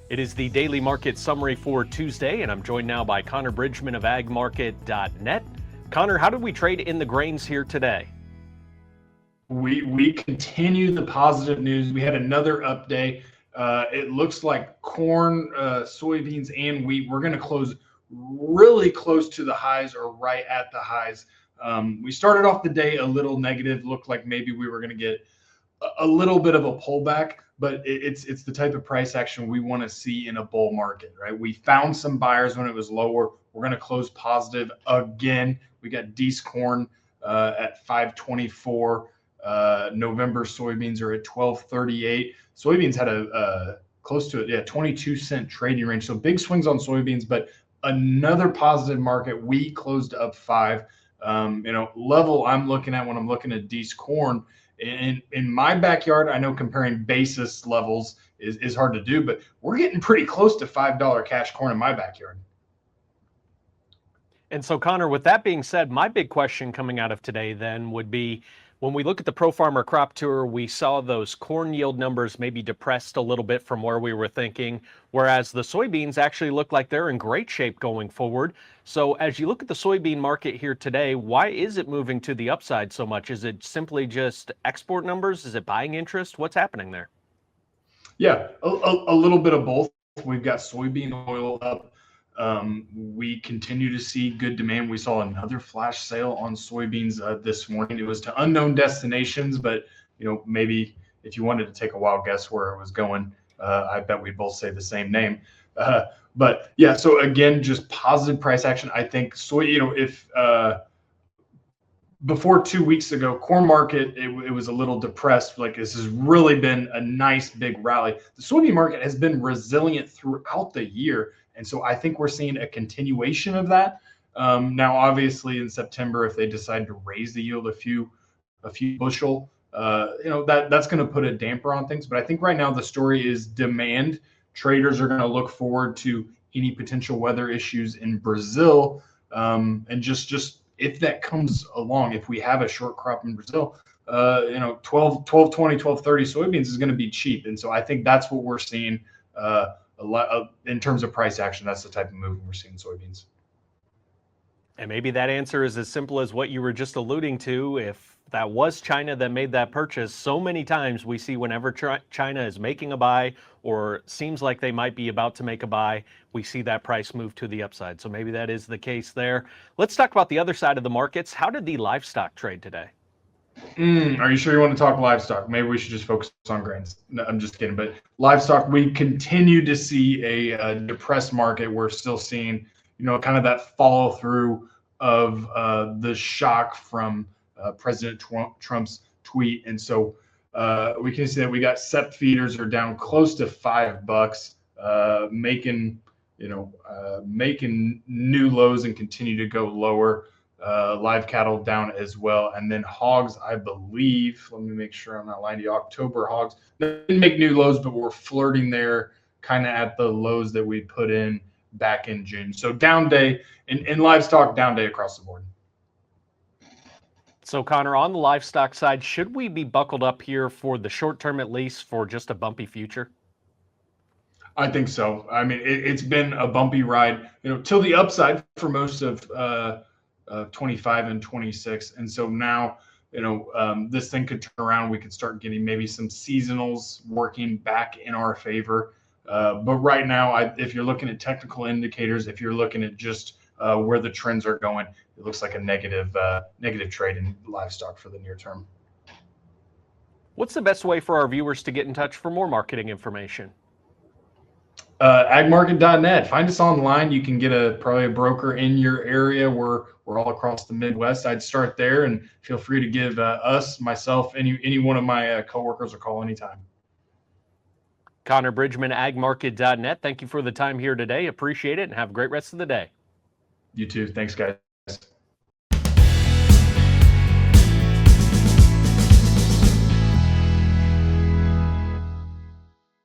It is the daily market summary for Tuesday, and I'm joined now by Conner Bridgman of agmarket.net. Conner, how did we trade in the grains here today? We continue the positive news. We had another up day. It looks like corn, soybeans, and wheat, we're going to close really close to the highs or right at the highs. We started off the day a little negative, looked like maybe we were going to get a little bit of a pullback, but it's the type of price action we want to see in a bull market, right? We found some buyers when it was lower. We're going to close positive again. We got Dees corn at 524. November soybeans are at 1238. Soybeans had a close to it, 22-cent trading range. So big swings on soybeans, but another positive market. Wheat closed up 5. Level I'm looking at when I'm looking at Dees corn. In my backyard, I know comparing basis levels is hard to do, but we're getting pretty close to $5 cash corn in my backyard. And so, Conner, with that being said, my big question coming out of today then would be, when we look at the Pro Farmer Crop Tour, we saw those corn yield numbers maybe depressed a little bit from where we were thinking, whereas the soybeans actually look like they're in great shape going forward. So as you look at the soybean market here today, why is it moving to the upside so much? Is it simply just export numbers? Is it buying interest? What's happening there? Yeah, a little bit of both. We've got soybean oil up. We continue to see good demand. We saw another flash sale on soybeans this morning. It was to unknown destinations, but maybe if you wanted to take a wild guess where it was going, I bet we'd both say the same name. But yeah, so again, just positive price action. I think soy. If before 2 weeks ago, corn market, it was a little depressed. Like, this has really been a nice big rally. The soybean market has been resilient throughout the year. And so I think we're seeing a continuation of that. Now, obviously in September, if they decide to raise the yield a few bushel, that's going to put a damper on things. But I think right now the story is demand. Traders are going to look forward to any potential weather issues in Brazil. And just if that comes along, if we have a short crop in Brazil, 1220, 1230 soybeans is going to be cheap. And so I think that's what we're seeing a lot of, in terms of price action. That's the type of movement we're seeing in soybeans. And maybe that answer is as simple as what you were just alluding to. If that was China that made that purchase, so many times we see whenever China is making a buy or seems like they might be about to make a buy, we see that price move to the upside. So maybe that is the case there. Let's talk about the other side of the markets. How did the livestock trade today? Are you sure you want to talk livestock? Maybe we should just focus on grains. No, I'm just kidding. But livestock, we continue to see a depressed market. We're still seeing, kind of that follow through of the shock from President Trump's tweet. And so we can see that we got sep feeders are down close to $5, making new lows and continue to go lower. Live cattle down as well. And then hogs, I believe, let me make sure I'm not lying to you, October hogs didn't make new lows, but we're flirting there kind of at the lows that we put in back in June. So down day in livestock, down day across the board. So, Conner, on the livestock side, should we be buckled up here for the short term, at least for just a bumpy future? I think so. I mean, it's been a bumpy ride, till the upside for most of 25 and 26. And so now, this thing could turn around. We could start getting maybe some seasonals working back in our favor. But right now, if you're looking at technical indicators, if you're looking at just where the trends are going, it looks like a negative trade in livestock for the near term. What's the best way for our viewers to get in touch for more marketing information? Agmarket.net. Find us online. You can get probably a broker in your area. We're all across the Midwest. I'd start there, and feel free to give myself, any one of my coworkers a call anytime. Conner Bridgman, agmarket.net. Thank you for the time here today. Appreciate it, and have a great rest of the day. You too. Thanks, guys.